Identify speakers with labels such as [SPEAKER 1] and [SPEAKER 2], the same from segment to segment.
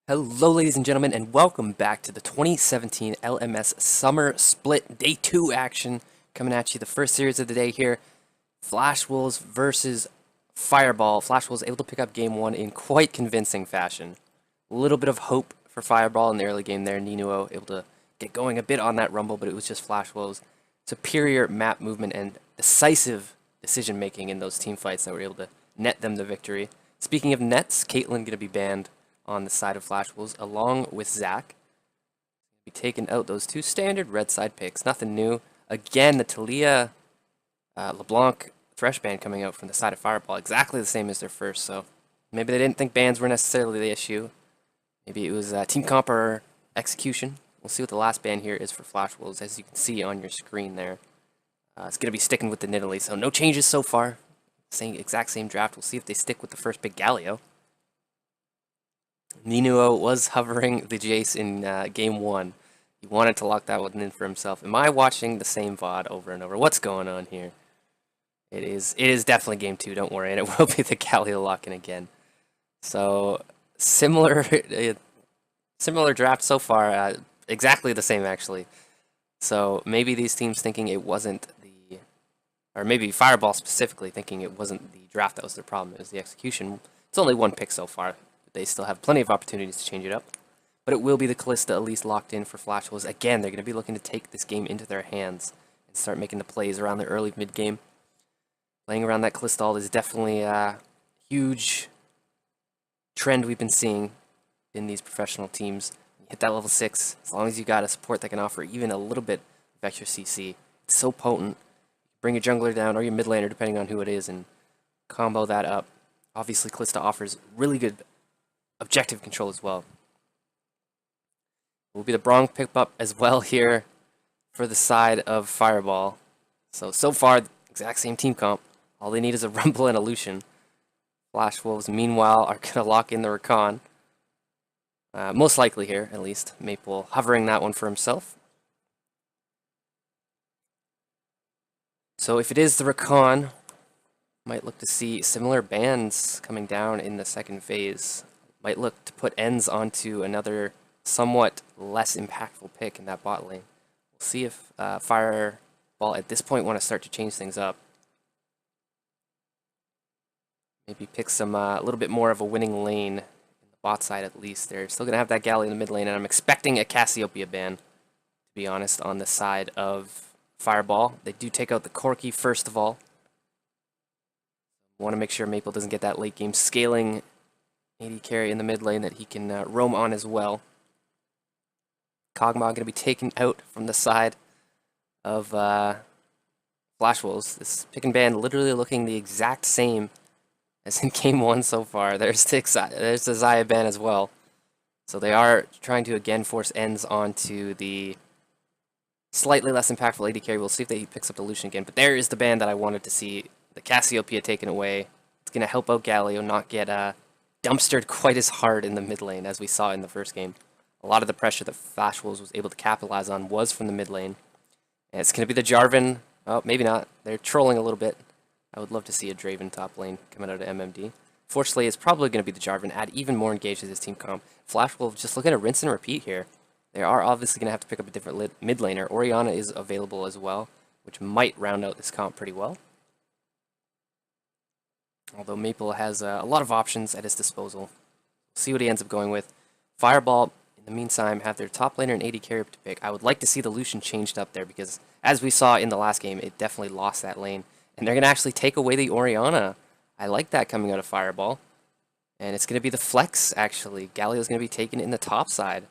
[SPEAKER 1] Hello, ladies and gentlemen, and welcome back to the 2017 LMS Summer Split Day 2 action. Coming at you, the first series of the day here. Flash Wolves versus Fireball. Flash Wolves able to pick up game 1 in quite convincing fashion. A little bit of hope for Fireball in the early game there. Ninuo able to get going a bit on that rumble, but it was just Flash Wolves' superior map movement and decisive decision making in those team fights that were able to net them the victory. Speaking of nets, Caitlyn going to be banned on the side of Flash Wolves, along with Zach. Be taking out those two standard red side picks. Nothing new. Again, the Talia LeBlanc Thresh ban coming out from the side of Fireball, exactly the same as their first, so maybe they didn't think bans were necessarily the issue. Maybe it was team comp or execution. We'll see what the last ban here is for Flash Wolves, as you can see on your screen there. It's going to be sticking with the Nidalee, so no changes so far. Exact same draft. We'll see if they stick with the first big Galio. Ninuo was hovering the Jace in game 1. He wanted to lock that one in for himself. Am I watching the same VOD over and over? What's going on here? It is definitely game 2, don't worry, and it will be the Galio lock-in again. So, similar draft so far, exactly the same actually. So, maybe these teams thinking it wasn't the, or maybe Fireball specifically thinking it wasn't the draft that was their problem, it was the execution. It's only one pick so far. They still have plenty of opportunities to change it up. But it will be the Callista at least locked in for Flash Wolves. Again, they're going to be looking to take this game into their hands and start making the plays around the early mid-game. Playing around that Callista is definitely a huge trend we've been seeing in these professional teams. You hit that level 6, as long as you got a support that can offer even a little bit of extra CC. It's so potent. Bring your jungler down or your mid laner, depending on who it is, and combo that up. Obviously, Callista offers really good objective control as well. Will be the Bronc pick up as well here for the side of Fireball. So far, exact same team comp. All they need is a Rumble and a Lucian. Flash Wolves, meanwhile, are going to lock in the Rakan. Most likely here, at least. Maple hovering that one for himself. So if it is the Rakan, might look to see similar bans coming down in the second phase. Might look to put ends onto another somewhat less impactful pick in that bot lane. We'll see if Fireball at this point want to start to change things up. Maybe pick some a little bit more of a winning lane in the bot side at least. They're still going to have that Galley in the mid lane, and I'm expecting a Cassiopeia ban, to be honest, on the side of Fireball. They do take out the Corki first of all. Want to make sure Maple doesn't get that late game scaling AD carry in the mid lane that he can roam on as well. Kog'Maw going to be taken out from the side of Flash Wolves. This pick and ban literally looking the exact same as in game 1 so far. There's the Xayah ban as well. So they are trying to again force ends onto the slightly less impactful AD carry. We'll see if he picks up the Lucian again. But there is the ban that I wanted to see. The Cassiopeia taken away. It's going to help out Galio not get dumpstered quite as hard in the mid lane as we saw in the first game. A lot of the pressure that Flash Wolves was able to capitalize on was from the mid lane. And it's going to be the Jarvan. Oh, maybe not. They're trolling a little bit. I would love to see a Draven top lane coming out of MMD. Fortunately, it's probably going to be the Jarvan. Add even more engaged to this team comp. Flash Wolves just looking to rinse and repeat here. They are obviously going to have to pick up a different mid laner. Orianna is available as well, which might round out this comp pretty well. Although Maple has a lot of options at his disposal. We'll see what he ends up going with. Fireball, in the meantime, have their top laner and AD carry up to pick. I would like to see the Lucian changed up there because, as we saw in the last game, it definitely lost that lane. And they're going to actually take away the Orianna. I like that coming out of Fireball. And it's going to be the flex, actually. Galio's going to be taken in the top side.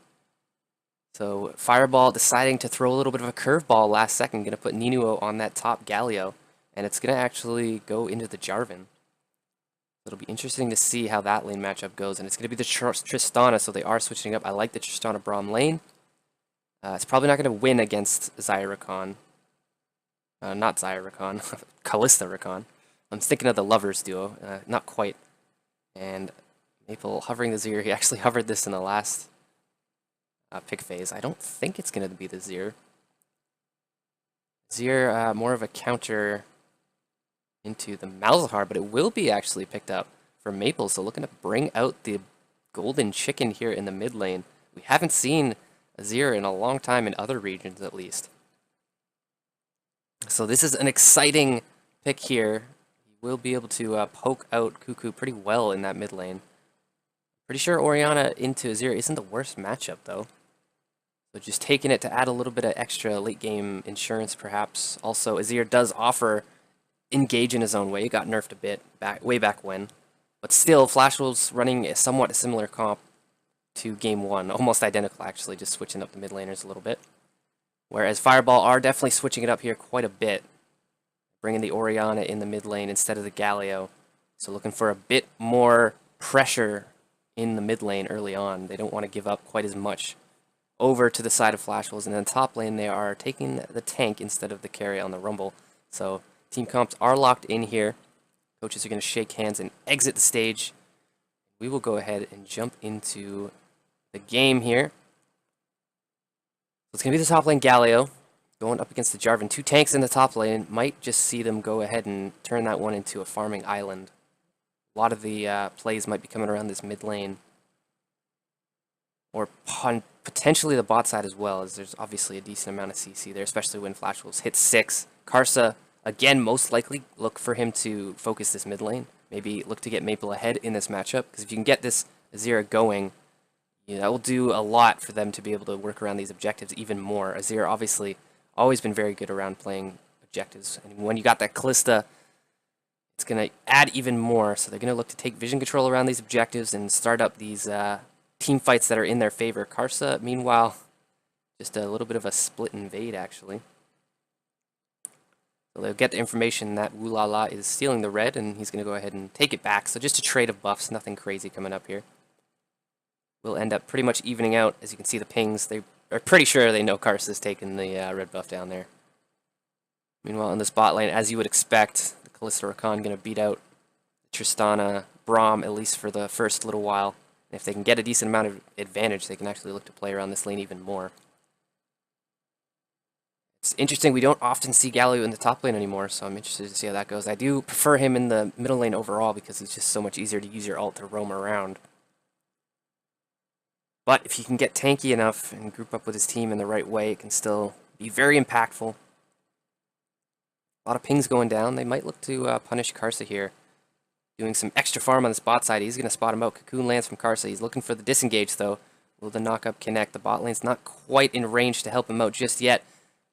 [SPEAKER 1] So Fireball deciding to throw a little bit of a curveball last second. Going to put Ninuo on that top Galio. And it's going to actually go into the Jarvan. It'll be interesting to see how that lane matchup goes, and it's going to be the Tristana, so they are switching up. I like the Tristana Braum lane. It's probably not going to win against Xayah Rakan. Not Xayah Rakan, Callista Rakan. I'm thinking of the Lovers duo, not quite. And Maple hovering the Zir. He actually hovered this in the last pick phase. I don't think it's going to be the Zir. Zir, more of a counter into the Malzahar, but it will be actually picked up for Maple, so looking to bring out the golden chicken here in the mid lane. We haven't seen Azir in a long time in other regions, at least. So this is an exciting pick here. He will be able to poke out Cuckoo pretty well in that mid lane. Pretty sure Orianna into Azir isn't the worst matchup, though. So just taking it to add a little bit of extra late game insurance, perhaps. Also, Azir does offer engage in his own way. It got nerfed a bit way back when. But still, Flash Wolves running a somewhat similar comp to Game 1. Almost identical, actually, just switching up the mid laners a little bit. Whereas Fireball are definitely switching it up here quite a bit. Bringing the Orianna in the mid lane instead of the Galio. So looking for a bit more pressure in the mid lane early on. They don't want to give up quite as much over to the side of Flash Wolves. And then top lane, they are taking the tank instead of the carry on the Rumble. So team comps are locked in here. Coaches are going to shake hands and exit the stage. We will go ahead and jump into the game here. It's going to be the top lane Galio going up against the Jarvan. 2 tanks in the top lane. Might just see them go ahead and turn that one into a farming island. A lot of the plays might be coming around this mid lane. Or potentially the bot side as well, as there's obviously a decent amount of CC there, especially when Flash Wolves hit 6. Karsa, again, most likely look for him to focus this mid lane. Maybe look to get Maple ahead in this matchup, because if you can get this Azir going, that will do a lot for them to be able to work around these objectives even more. Azir obviously always been very good around playing objectives, and when you got that Callista, it's going to add even more. So they're going to look to take vision control around these objectives and start up these team fights that are in their favor. Karsa, meanwhile, just a little bit of a split invade, actually. So they'll get the information that Wulala is stealing the red, and he's going to go ahead and take it back. So just a trade of buffs, nothing crazy coming up here. We'll end up pretty much evening out. As you can see, the pings, they are pretty sure they know Karsa's taking the red buff down there. Meanwhile, in this bot lane, as you would expect, the Kalista Rakan going to beat out Tristana, Braum, at least for the first little while. And if they can get a decent amount of advantage, they can actually look to play around this lane even more. It's interesting, we don't often see Galio in the top lane anymore, so I'm interested to see how that goes. I do prefer him in the middle lane overall because he's just so much easier to use your ult to roam around. But if he can get tanky enough and group up with his team in the right way, it can still be very impactful. A lot of pings going down. They might look to punish Karsa here. Doing some extra farm on the bot side. He's going to spot him out. Cocoon lands from Karsa. He's looking for the disengage, though. Will the knock-up connect? The bot lane's not quite in range to help him out just yet.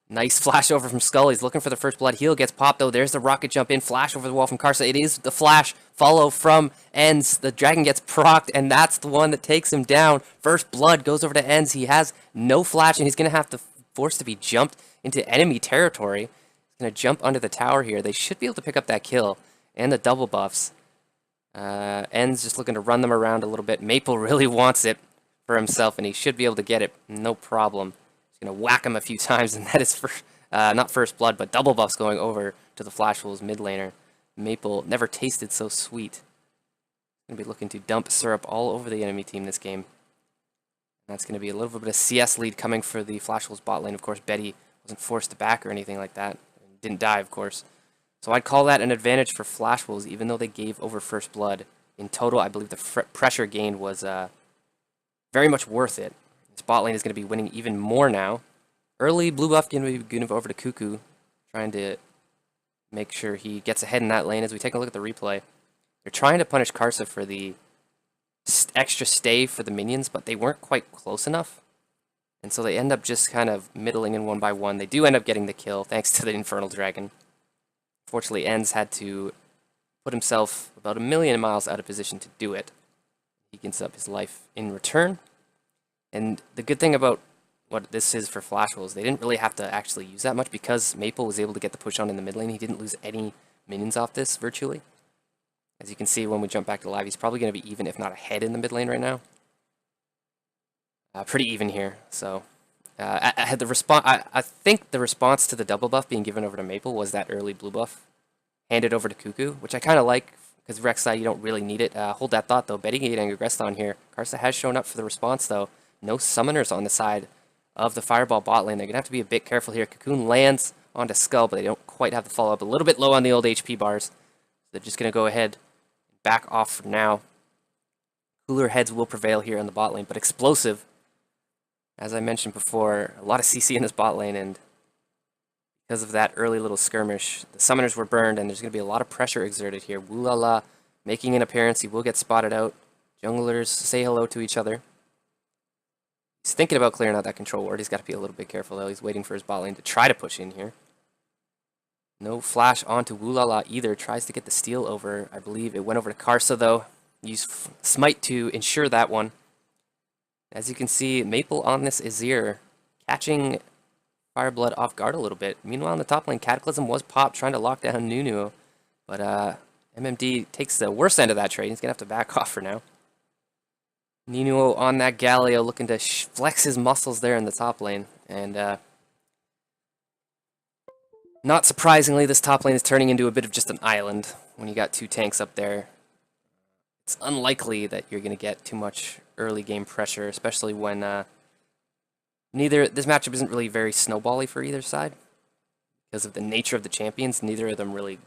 [SPEAKER 1] Nice flash over from Skull. He's looking for the first blood. Heal gets popped, though. There's the rocket jump in. Flash over the wall from Karsa. It is the flash. Follow from Ends. The dragon gets procced, and that's the one that takes him down. First blood goes over to Ends. He has no flash, and he's going to have to force to be jumped into enemy territory. He's going to jump under the tower here. They should be able to pick up that kill and the double buffs. Ends just looking to run them around a little bit. Maple really wants it for himself, and he should be able to get it. No problem. He's going to whack him a few times, and that is for not first blood, but double buffs going over to the Flash Wolves mid laner. Maple never tasted so sweet. Going to be looking to dump syrup all over the enemy team this game. That's going to be a little bit of CS lead coming for the Flash Wolves bot lane. Of course, Betty wasn't forced to back or anything like that. Didn't die, of course. So I'd call that an advantage for Flash Wolves, even though they gave over first blood. In total, I believe the pressure gained was very much worth it. This bot lane is going to be winning even more now. Early blue buff going to be good over to Cuckoo, trying to make sure he gets ahead in that lane. As we take a look at the replay, they're trying to punish Karsa for the extra stay for the minions, but they weren't quite close enough. And so they end up just kind of middling in one by one. They do end up getting the kill, thanks to the Infernal Dragon. Fortunately, Ends had to put himself about 1,000,000 miles out of position to do it. He gives up his life in return. And the good thing about what this is for Flash Wolves, they didn't really have to actually use that much because Maple was able to get the push on in the mid lane. He didn't lose any minions off this, virtually. As you can see when we jump back to live, he's probably going to be even, if not ahead, in the mid lane right now. Pretty even here. So I had the response. I think the response to the double buff being given over to Maple was that early blue buff handed over to Cuckoo, which I kind of like because Rek'Sai, you don't really need it. Hold that thought though. Betty getting aggressed on here. Karsa has shown up for the response though. No summoners on the side of the Fireball bot lane. They're gonna have to be a bit careful here. Cocoon lands onto Skull, but they don't quite have the follow up. A little bit low on the old HP bars. They're just gonna go ahead and back off for now. Cooler heads will prevail here in the bot lane, but explosive. As I mentioned before, a lot of CC in this bot lane, and because of that early little skirmish, the summoners were burned, and there's going to be a lot of pressure exerted here. Woolala making an appearance. He will get spotted out. Junglers say hello to each other. He's thinking about clearing out that control ward. He's got to be a little bit careful, though. He's waiting for his bot lane to try to push in here. No flash onto Woolala either. Tries to get the steal over. I believe it went over to Karsa, though. Use Smite to ensure that one. As you can see, Maple on this Azir, catching Fireblood off guard a little bit. Meanwhile, in the top lane, Cataclysm was popped, trying to lock down Nunu. But MMD takes the worst end of that trade. He's going to have to back off for now. Nunu on that Galio, looking to flex his muscles there in the top lane. And not surprisingly, this top lane is turning into a bit of just an island when you got two tanks up there. It's unlikely that you're going to get too much early game pressure, especially when this matchup isn't really very snowbally for either side. Because of the nature of the champions, neither of them really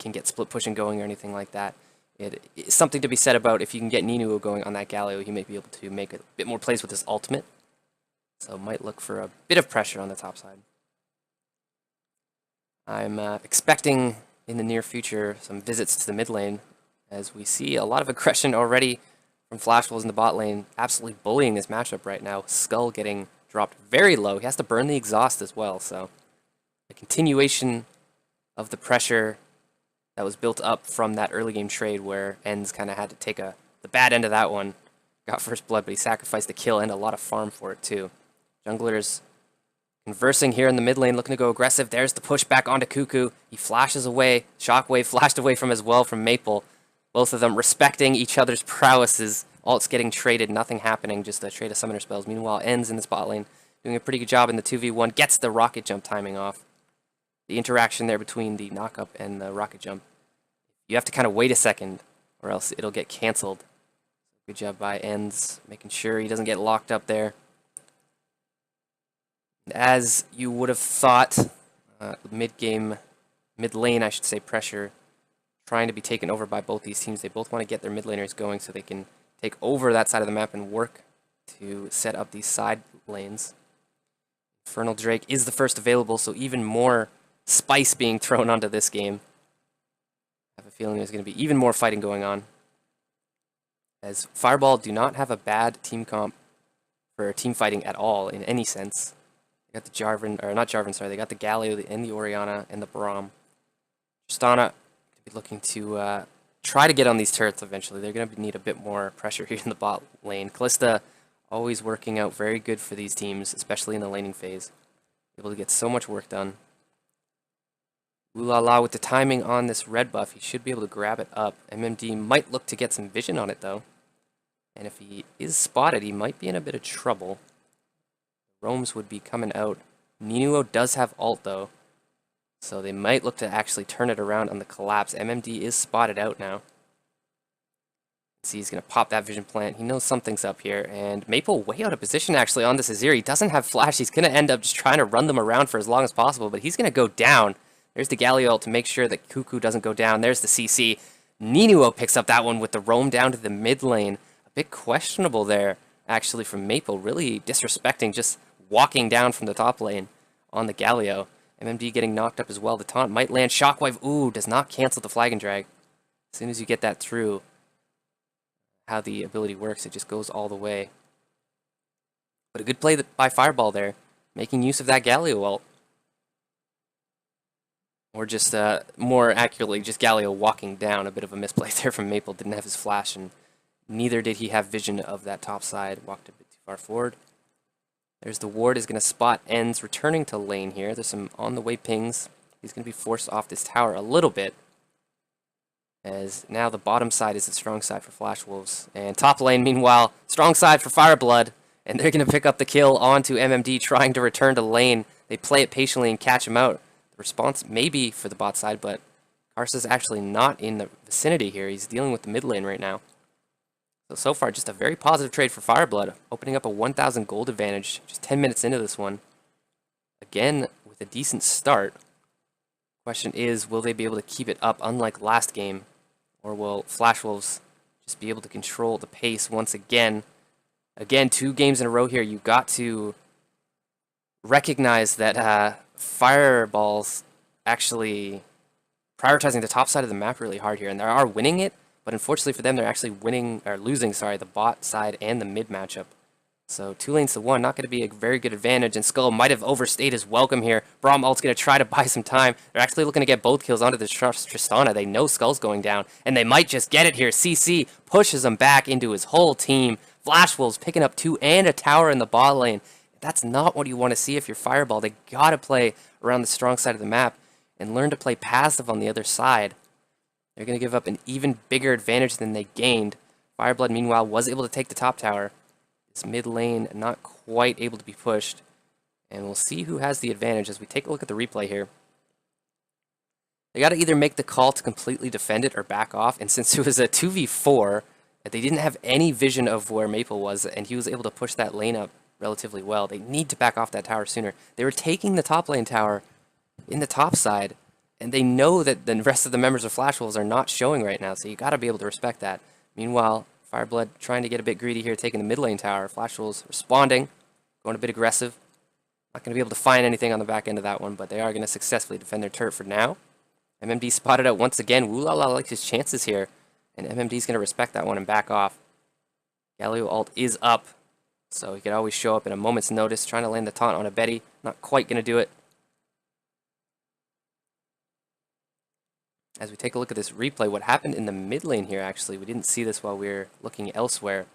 [SPEAKER 1] can get split pushing going or anything like that. It's something to be said about if you can get Nunu going on that Galio, he might be able to make a bit more plays with his ultimate. So might look for a bit of pressure on the top side. I'm expecting in the near future some visits to the mid lane, as we see a lot of aggression already from Flash Wolves in the bot lane, absolutely bullying this matchup right now. Skull getting dropped very low. He has to burn the exhaust as well, so a continuation of the pressure that was built up from that early game trade where Ends kind of had to take the bad end of that one. Got first blood, but he sacrificed the kill and a lot of farm for it too. Junglers conversing here in the mid lane, looking to go aggressive. There's the push back onto Cuckoo. He flashes away. Shockwave flashed away from as well from Maple. Both of them respecting each other's prowesses. Ults getting traded, nothing happening, just a trade of summoner spells. Meanwhile, Ends in the spot lane, doing a pretty good job in the 2v1, gets the rocket jump timing off. The interaction there between the knock-up and the rocket jump. You have to kind of wait a second, or else it'll get cancelled. Good job by Ends, making sure he doesn't get locked up there. As you would have thought, mid lane, I should say, pressure trying to be taken over by both these teams. They both want to get their mid laners going so they can take over that side of the map and work to set up these side lanes. Infernal Drake is the first available, so even more spice being thrown onto this game. I have a feeling there's going to be even more fighting going on, as Fireball do not have a bad team comp for team fighting at all in any sense. They got the Jarvan, or not Jarvan, sorry, they got the Galio and the Orianna and the Braum. Tristana looking to try to get on these turrets eventually. They're going to need a bit more pressure here in the bot lane. Kalista always working out very good for these teams, especially in the laning phase. Able to get so much work done. Woolala with the timing on this red buff. He should be able to grab it up. MMD might look to get some vision on it, though. And if he is spotted, he might be in a bit of trouble. Roams would be coming out. Ninuo does have ult, though. So they might look to actually turn it around on the collapse. MMD is spotted out now. See, he's going to pop that vision plant. He knows something's up here. And Maple way out of position, actually, on this Azir. He doesn't have flash. He's going to end up just trying to run them around for as long as possible. But he's going to go down. There's the Galio ult to make sure that Cuckoo doesn't go down. There's the CC. Ninuo picks up that one with the roam down to the mid lane. A bit questionable there, actually, from Maple. Really disrespecting, just walking down from the top lane on the Galio. MMD getting knocked up as well. The taunt might land. Shockwave, ooh, does not cancel the flag and drag. As soon as you get that through, how the ability works, it just goes all the way. But a good play by Fireball there, making use of that Galio ult. Or just, more accurately, just Galio walking down. A bit of a misplay there from Maple. Didn't have his flash, and neither did he have vision of that top side. Walked a bit too far forward. There's the ward, is going to spot Ends returning to lane here. There's some on-the-way pings. He's going to be forced off this tower a little bit, as now the bottom side is the strong side for Flash Wolves. And top lane, meanwhile, strong side for Fireblood. And they're going to pick up the kill onto MMD, trying to return to lane. They play it patiently and catch him out. The response may be for the bot side, but Karsa's actually not in the vicinity here. He's dealing with the mid lane right now. So far, just a very positive trade for Fireblood, opening up a 1,000 gold advantage just 10 minutes into this one. Again, with a decent start. Question is, will they be able to keep it up unlike last game, or will Flash Wolves just be able to control the pace once again. Again, 2 games in a row here. You've got to recognize that Fireball's actually prioritizing the top side of the map really hard here, and they are winning it, but unfortunately for them, they're actually winning or losing, sorry, the bot side and the mid matchup. So 2 lanes to 1, not going to be a very good advantage, and Skull might have overstayed his welcome here. Braum ult's going to try to buy some time. They're actually looking to get both kills onto the Tristana. They know Skull's going down, and they might just get it here. CC pushes him back into his whole team. Flash Wolves picking up 2 and a tower in the bot lane. That's not what you want to see if you're Fireball. They got to play around the strong side of the map and learn to play passive on the other side. They're going to give up an even bigger advantage than they gained. Fireblood, meanwhile, was able to take the top tower. This mid lane not quite able to be pushed. And we'll see who has the advantage as we take a look at the replay here. They got to either make the call to completely defend it or back off. And since it was a 2v4, they didn't have any vision of where Maple was, and he was able to push that lane up relatively well. They need to back off that tower sooner. They were taking the top lane tower in the top side, and they know that the rest of the members of Flash Wolves are not showing right now, so you got to be able to respect that. Meanwhile, Fireblood trying to get a bit greedy here, taking the mid lane tower. Flash Wolves responding, going a bit aggressive. Not going to be able to find anything on the back end of that one, but they are going to successfully defend their turret for now. MMD spotted out once again. Woolala likes his chances here, and MMD's going to respect that one and back off. Galio ult is up, so he could always show up in a moment's notice, trying to land the taunt on a Betty. Not quite going to do it. As we take a look at this replay, what happened in the mid lane here, actually, we didn't see this while we were looking elsewhere. It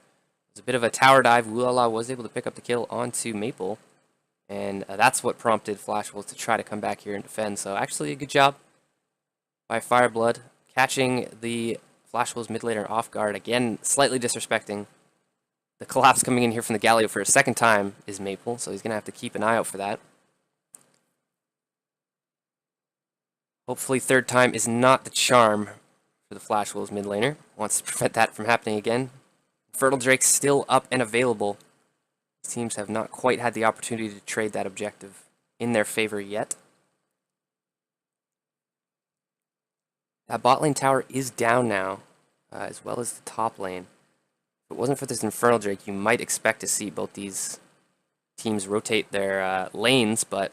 [SPEAKER 1] was a bit of a tower dive. Woolala was able to pick up the kill onto Maple, and that's what prompted Flash Wolves to try to come back here and defend. So actually a good job by Fireblood, catching the Flash Wolves mid laner off guard. Again, slightly disrespecting. The collapse coming in here from the Galio for a second time is Maple, so he's going to have to keep an eye out for that. Hopefully third time is not the charm for the Flash Wolves mid laner. Wants to prevent that from happening again. Fertile Drake's still up and available. These teams have not quite had the opportunity to trade that objective in their favor yet. That bot lane tower is down now, as well as the top lane. If it wasn't for this Infernal Drake, you might expect to see both these teams rotate their lanes, but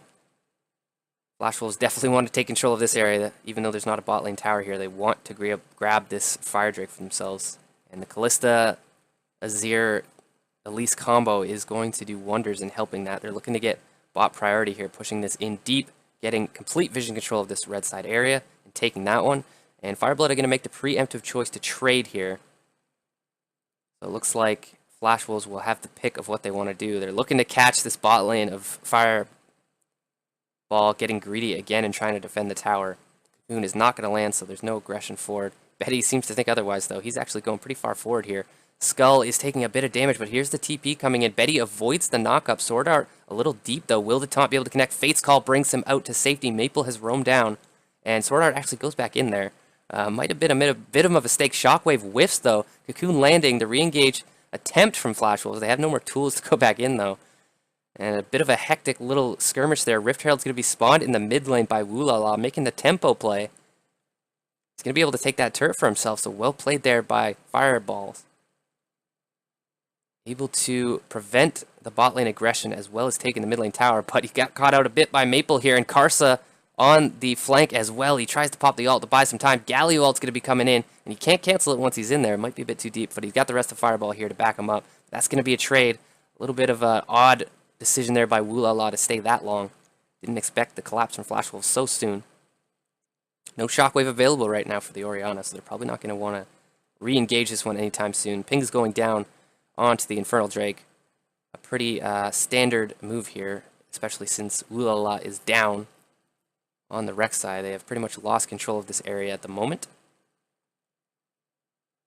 [SPEAKER 1] Flash Wolves definitely want to take control of this area, even though there's not a bot lane tower here. They want to grab this Fire Drake for themselves. And the Kalista Azir Elise combo is going to do wonders in helping that. They're looking to get bot priority here, pushing this in deep, getting complete vision control of this red side area, and taking that one. And Fireblood are going to make the preemptive choice to trade here. So it looks like Flash Wolves will have the pick of what they want to do. They're looking to catch this bot lane of Fireball getting greedy again and trying to defend the tower. Cocoon is not going to land, so there's no aggression forward. Betty seems to think otherwise, though. He's actually going pretty far forward here. Skull is taking a bit of damage, but here's the TP coming in. Betty avoids the knock-up. Sword Art a little deep, though. Will the taunt be able to connect? Fate's Call brings him out to safety. Maple has roamed down, and Sword Art actually goes back in there. Might have been a bit of a mistake. Shockwave whiffs, though. Cocoon landing. The re-engage attempt from Flash Wolves. They have no more tools to go back in, though. And a bit of a hectic little skirmish there. Rift Herald's going to be spawned in the mid lane by Woolala, making the tempo play. He's going to be able to take that turret for himself, so well played there by Fireballs. Able to prevent the bot lane aggression as well as taking the mid lane tower, but he got caught out a bit by Maple here, and Karsa on the flank as well. He tries to pop the ult to buy some time. Galio ult's going to be coming in, and he can't cancel it once he's in there. It might be a bit too deep, but he's got the rest of Fireball here to back him up. That's going to be a trade. A little bit of an odd decision there by Woolala to stay that long. Didn't expect the collapse from Flash Wolves so soon. No Shockwave available right now for the Orianna, so they're probably not going to want to re-engage this one anytime soon. Ping is going down onto the Infernal Drake. A pretty standard move here, especially since Woolala is down on the Rex side. They have pretty much lost control of this area at the moment.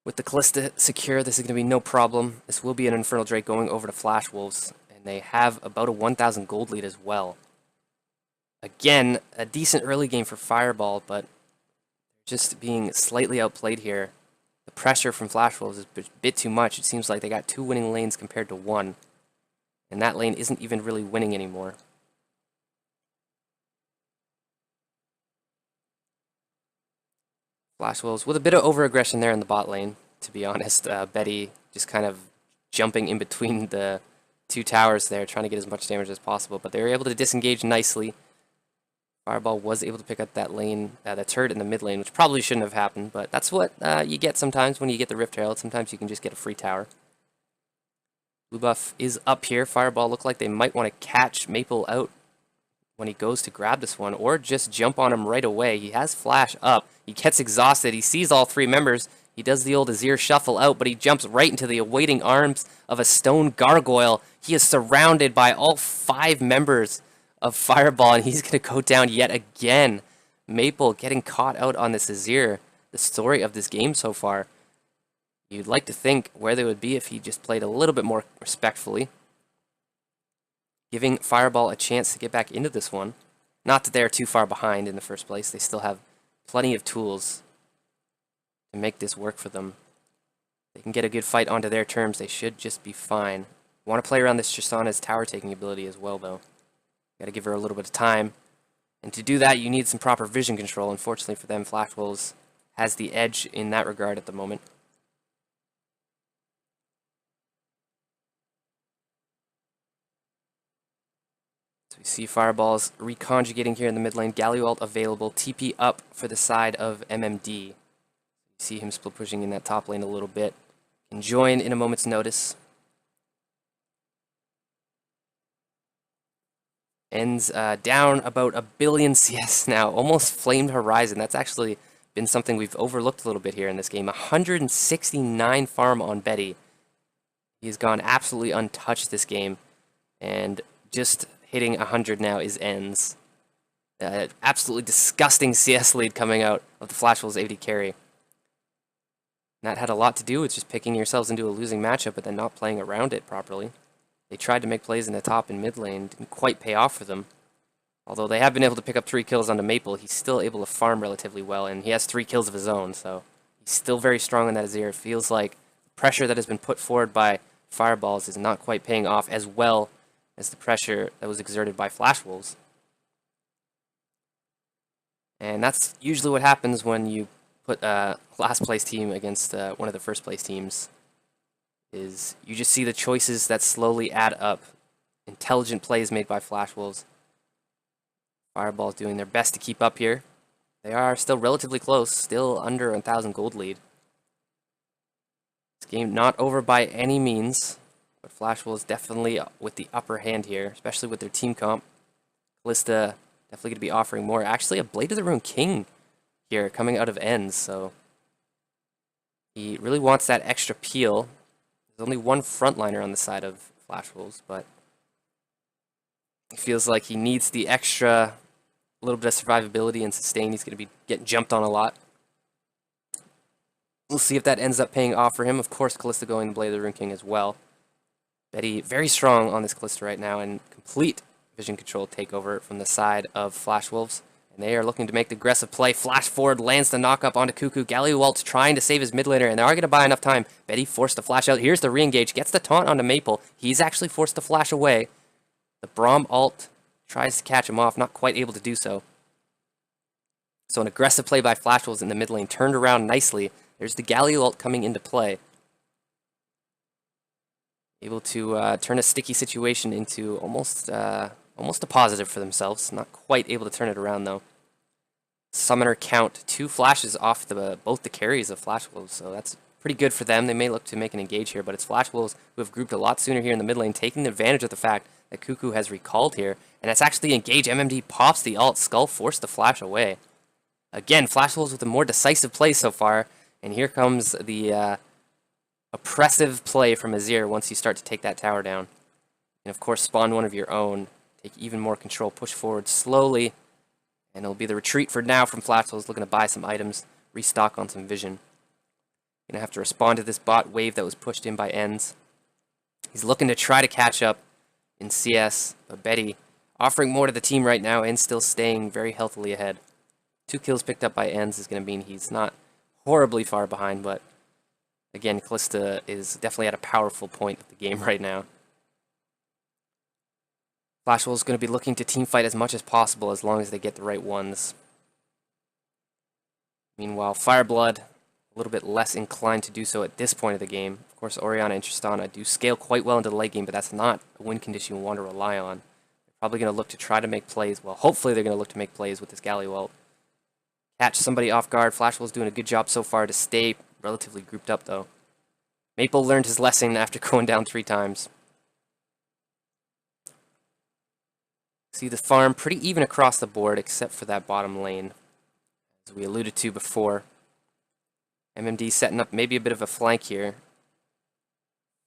[SPEAKER 1] With the Kalista secure, this is going to be no problem. This will be an Infernal Drake going over to Flash Wolves, and they have about a 1,000 gold lead as well. Again, a decent early game for Fireball, but just being slightly outplayed here. The pressure from Flash Wolves is a bit too much. It seems like they got 2 winning lanes compared to 1, and that lane isn't even really winning anymore. Flash Wolves with a bit of over-aggression there in the bot lane. to be honest. Betty just kind of jumping in between the two towers there, trying to get as much damage as possible, but they were able to disengage nicely. Fireball was able to pick up that lane, that turret in the mid lane, which probably shouldn't have happened, but that's what you get sometimes when you get the Rift Herald. Sometimes you can just get a free tower. Blue buff is up here. Fireball look like they might want to catch Maple out when he goes to grab this one, or just jump on him right away. He has flash up. He gets exhausted. He sees all three members. He does the old Azir shuffle out, but he jumps right into the awaiting arms of a stone gargoyle. He is surrounded by all 5 members of Fireball, and he's going to go down yet again. Maple getting caught out on this Azir. The story of this game so far. You'd like to think where they would be if he just played a little bit more respectfully. Giving Fireball a chance to get back into this one. Not that they're too far behind in the first place. They still have plenty of tools to make this work for them. They can get a good fight onto their terms. They should just be fine. Want to play around this Tristana's tower taking ability as well, though. Got to give her a little bit of time. And to do that, you need some proper vision control. Unfortunately for them, Flash Wolves has the edge in that regard at the moment. We see Fireballs reconjugating here in the mid lane. Galio ult available. TP up for the side of MMD. You see him split pushing in that top lane a little bit. Can join in a moment's notice. Ends down about 1 billion CS now. Almost flamed Horizon. That's actually been something we've overlooked a little bit here in this game. 169 farm on Betty. He's gone absolutely untouched this game. And just hitting 100 now is ends. Absolutely disgusting CS lead coming out of the Flash Wolves AD carry. And that had a lot to do with just picking yourselves into a losing matchup, but then not playing around it properly. They tried to make plays in the top and mid lane, didn't quite pay off for them. Although they have been able to pick up 3 kills onto Maple, he's still able to farm relatively well, and he has 3 kills of his own, so he's still very strong in that Azir. It feels like the pressure that has been put forward by Fireballs is not quite paying off as well as the pressure that was exerted by Flash Wolves. And that's usually what happens when you put a last place team against one of the first place teams, is you just see the choices that slowly add up. Intelligent plays made by Flash Wolves. Fireball's doing their best to keep up here. They are still relatively close, still under 1,000 gold lead. This game not over by any means, but Flash Wolves definitely with the upper hand here, especially with their team comp. Kalista definitely going to be offering more. Actually, a Blade of the Rune King here coming out of ends, so he really wants that extra peel. There's only one frontliner on the side of Flash Wolves, but it feels like he needs the extra little bit of survivability and sustain. He's going to be getting jumped on a lot. We'll see if that ends up paying off for him. Of course, Kalista going to Blade of the Rune King as well. Betty very strong on this Kalista right now, and complete vision control takeover from the side of Flash Wolves. And they are looking to make the aggressive play. Flash forward, lands the knock-up onto Cuckoo. Galio ult's trying to save his mid laner, and they are going to buy enough time. Betty forced to flash out. Here's the re-engage. Gets the taunt onto Maple. He's actually forced to flash away. The Braum ult tries to catch him off, not quite able to do so. So an aggressive play by Flash Wolves in the mid lane, turned around nicely. There's the Galio ult coming into play. Able to turn a sticky situation into almost a positive for themselves. Not quite able to turn it around, though. Summoner count 2 flashes off both the carries of Flash Wolves, so that's pretty good for them. They may look to make an engage here, but it's Flash Wolves who have grouped a lot sooner here in the mid lane, taking advantage of the fact that Cuckoo has recalled here. And it's actually engage. MMD pops the ult. Skull forced to flash away. Again, Flash Wolves with a more decisive play so far. And here comes the oppressive play from Azir once you start to take that tower down. And of course, spawn one of your own. Take even more control. Push forward slowly. And it'll be the retreat for now from Flash Wolves, looking to buy some items. Restock on some vision. Gonna have to respond to this bot wave that was pushed in by ends. He's looking to try to catch up in CS, but Betty offering more to the team right now and still staying very healthily ahead. 2 kills picked up by ends is going to mean he's not horribly far behind, but again, Kalista is definitely at a powerful point of the game right now. Flash Wolves is going to be looking to team fight as much as possible as long as they get the right ones. Meanwhile, Fireblood little bit less inclined to do so at this point of the game. Of course, Orianna and Tristana do scale quite well into the late game, but that's not a win condition you want to rely on. They're probably going to look to try to make plays. Well, hopefully they're going to look to make plays with this Galley Welt. Catch somebody off guard. Flashwell's doing a good job so far to stay relatively grouped up, though. Maple learned his lesson after going down 3 times. See the farm pretty even across the board, except for that bottom lane, as we alluded to before. MMD setting up maybe a bit of a flank here.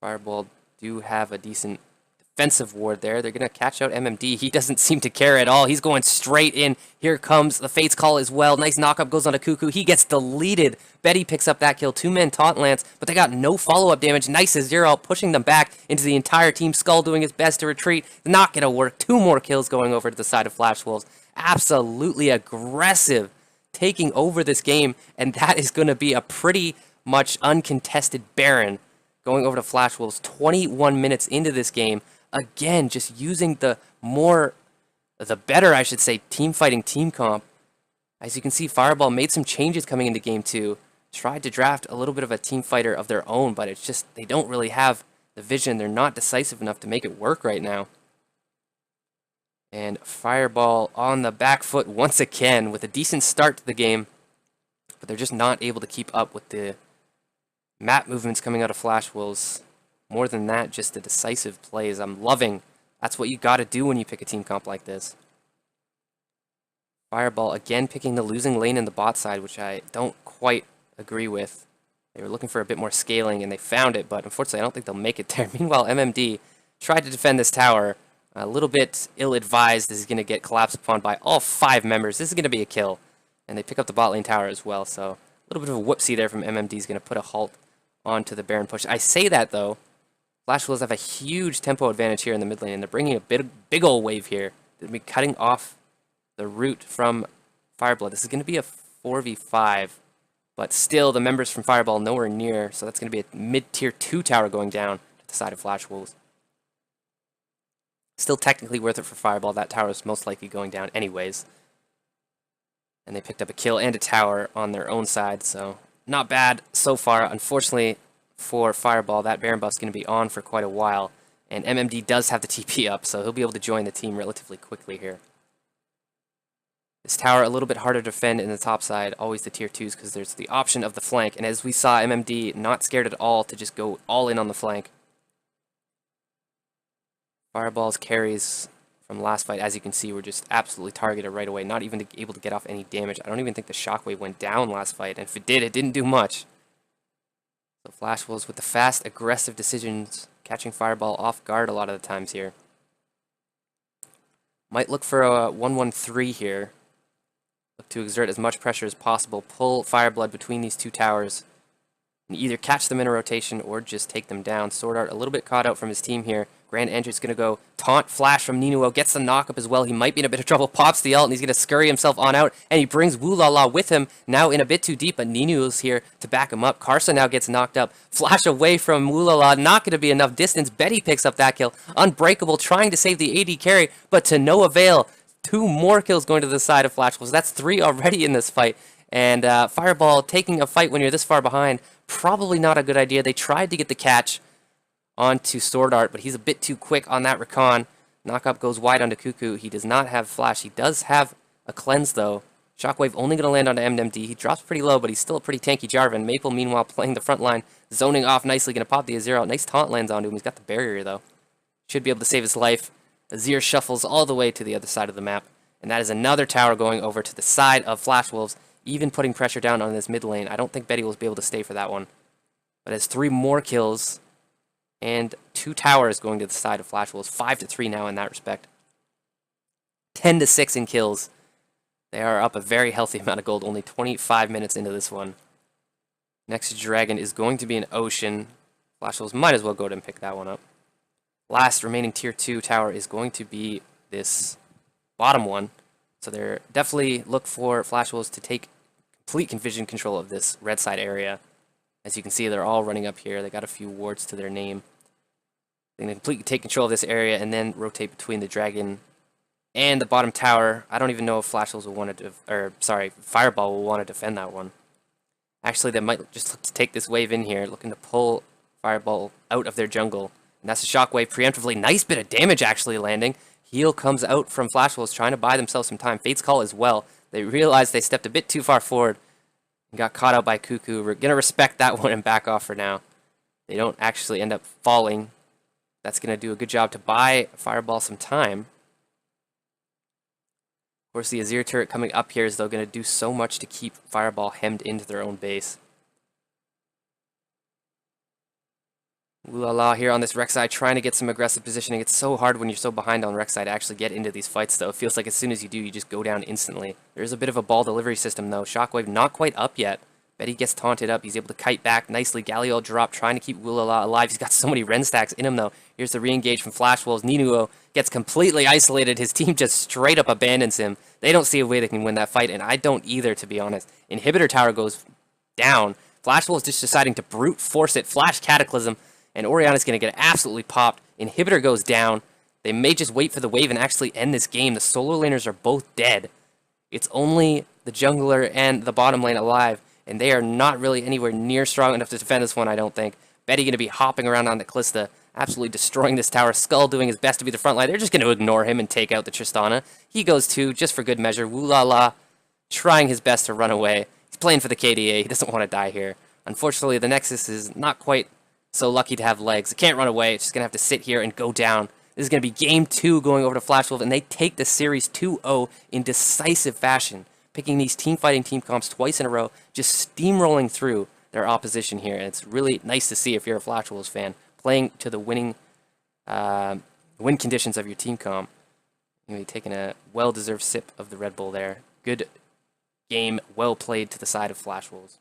[SPEAKER 1] Fireball do have a decent defensive ward there. They're going to catch out MMD. He doesn't seem to care at all. He's going straight in. Here comes the Fate's Call as well. Nice knockup goes on to Cuckoo. He gets deleted. Betty picks up that kill. 2-man taunt lance, but they got no follow-up damage. Nice as Zero pushing them back into the entire team. Skull doing his best to retreat. Not going to work. 2 more kills going over to the side of Flash Wolves. Absolutely aggressive, taking over this game, and that is going to be a pretty much uncontested Baron going over to Flash Wolves 21 minutes into this game. Again, just using the better, I should say, team fighting team comp. As you can see, Fireball made some changes coming into game 2. Tried to draft a little bit of a team fighter of their own, but it's just they don't really have the vision. They're not decisive enough to make it work right now. And Fireball on the back foot once again with a decent start to the game, but they're just not able to keep up with the map movements coming out of Flash Wolves. More than that, just the decisive plays. I'm loving. That's what you got to do when you pick a team comp like this. Fireball again picking the losing lane in the bot side, which I don't quite agree with. They were looking for a bit more scaling, and they found it, but unfortunately I don't think they'll make it there. Meanwhile, MMD tried to defend this tower. A little bit ill-advised. This is going to get collapsed upon by all 5 members. This is going to be a kill. And they pick up the bot lane tower as well, so a little bit of a whoopsie there from MMD is going to put a halt onto the Baron push. I say that, though. Flash Wolves have a huge tempo advantage here in the mid lane, and they're bringing a big old wave here. They'll be cutting off the route from Fireblood. This is going to be a 4v5, but still the members from Fireball nowhere near, so that's going to be a mid-tier 2 tower going down to the side of Flash Wolves. Still technically worth it for Fireball. That tower is most likely going down anyways. And they picked up a kill and a tower on their own side, so not bad so far. Unfortunately for Fireball, that Baron buff's going to be on for quite a while, and MMD does have the TP up, so he'll be able to join the team relatively quickly here. This tower a little bit harder to defend in the top side, always the tier 2s, because there's the option of the flank, and as we saw, MMD not scared at all to just go all in on the flank. Fireball's carries from last fight, as you can see, were just absolutely targeted right away, not even able to get off any damage. I don't even think the shockwave went down last fight, and if it did, it didn't do much. So Flash Wolves with the fast, aggressive decisions, catching Fireball off guard a lot of the times here. Might look for a 1-1-3 here. Look to exert as much pressure as possible, pull Fireblood between these 2 towers, and either catch them in a rotation or just take them down. Sword Art a little bit caught out from his team here. Grand Entrance going to go taunt flash from Ninuo, gets the knock up as well. He might be in a bit of trouble, pops the ult, and he's going to scurry himself on out, and he brings Woolala with him, now in a bit too deep, but Ninuo's here to back him up. Karsa now gets knocked up, flash away from Woolala, not going to be enough distance. Betty picks up that kill, Unbreakable trying to save the AD carry, but to no avail. 2 more kills going to the side of Flash Wolves. That's 3 already in this fight, and Fireball taking a fight when you're this far behind, probably not a good idea. They tried to get the catch onto Sword Art, but he's a bit too quick on that recon. Knockup goes wide onto Cuckoo. He does not have flash. He does have a cleanse, though. Shockwave only going to land onto MMD. He drops pretty low, but he's still a pretty tanky Jarvan. Maple, meanwhile, playing the front line, zoning off nicely, going to pop the Azir out. Nice taunt lands onto him. He's got the barrier, though. Should be able to save his life. Azir shuffles all the way to the other side of the map, and that is another tower going over to the side of Flash Wolves, even putting pressure down on this mid lane. I don't think Betty will be able to stay for that one. But has 3 more kills, and 2 towers going to the side of Flash Wolves. 5-3 now in that respect. 10-6 in kills. They are up a very healthy amount of gold, only 25 minutes into this one. Next dragon is going to be an Ocean. Flash Wolves might as well go ahead and pick that one up. Last remaining tier 2 tower is going to be this bottom one. So they're definitely look for Flash Wolves to take complete vision control of this red side area. As you can see, they're all running up here. They got a few wards to their name. They're going to completely take control of this area and then rotate between the dragon and the bottom tower. I don't even know if Flash Wolves will want to, Fireball will want to defend that one. Actually, they might just look to take this wave in here, looking to pull Fireball out of their jungle. And that's a Shockwave preemptively. Nice bit of damage actually landing. Heal comes out from Flash Wolves trying to buy themselves some time. Fate's Call as well. They realized they stepped a bit too far forward and got caught out by Cuckoo. We're going to respect that one and back off for now. They don't actually end up falling. That's going to do a good job to buy Fireball some time. Of course, the Azir turret coming up here is though going to do so much to keep Fireball hemmed into their own base. Ooh la la here on this Rek'Sai, trying to get some aggressive positioning. It's so hard when you're so behind on Rek'Sai to actually get into these fights, though. It feels like as soon as you do, you just go down instantly. There's a bit of a ball delivery system, though. Shockwave not quite up yet. Betty gets taunted up. He's able to kite back nicely. Galio drop, trying to keep Woolala alive. He's got so many Ren stacks in him, though. Here's the re-engage from Flash Wolves. Ninuo gets completely isolated. His team just straight up abandons him. They don't see a way they can win that fight, and I don't either, to be honest. Inhibitor Tower goes down. Flash Wolves just deciding to brute force it. Flash Cataclysm. And Orianna's going to get absolutely popped. Inhibitor goes down. They may just wait for the wave and actually end this game. The solo laners are both dead. It's only the jungler and the bottom lane alive, and they are not really anywhere near strong enough to defend this one, I don't think. Betty going to be hopping around on the Kalista, absolutely destroying this tower. Skull doing his best to be the front line. They're just going to ignore him and take out the Tristana. He goes too, just for good measure. Woolala trying his best to run away. He's playing for the KDA. He doesn't want to die here. Unfortunately, the Nexus is not quite so lucky to have legs. It can't run away. It's just going to have to sit here and go down. This is going to be game 2 going over to Flash Wolf, and they take the series 2-0 in decisive fashion, picking these team fighting team comps twice in a row, just steamrolling through their opposition here. And it's really nice to see if you're a Flash Wolves fan, playing to the winning win conditions of your team comp. You're going to be taking a well-deserved sip of the Red Bull there. Good game, well played to the side of Flash Wolves.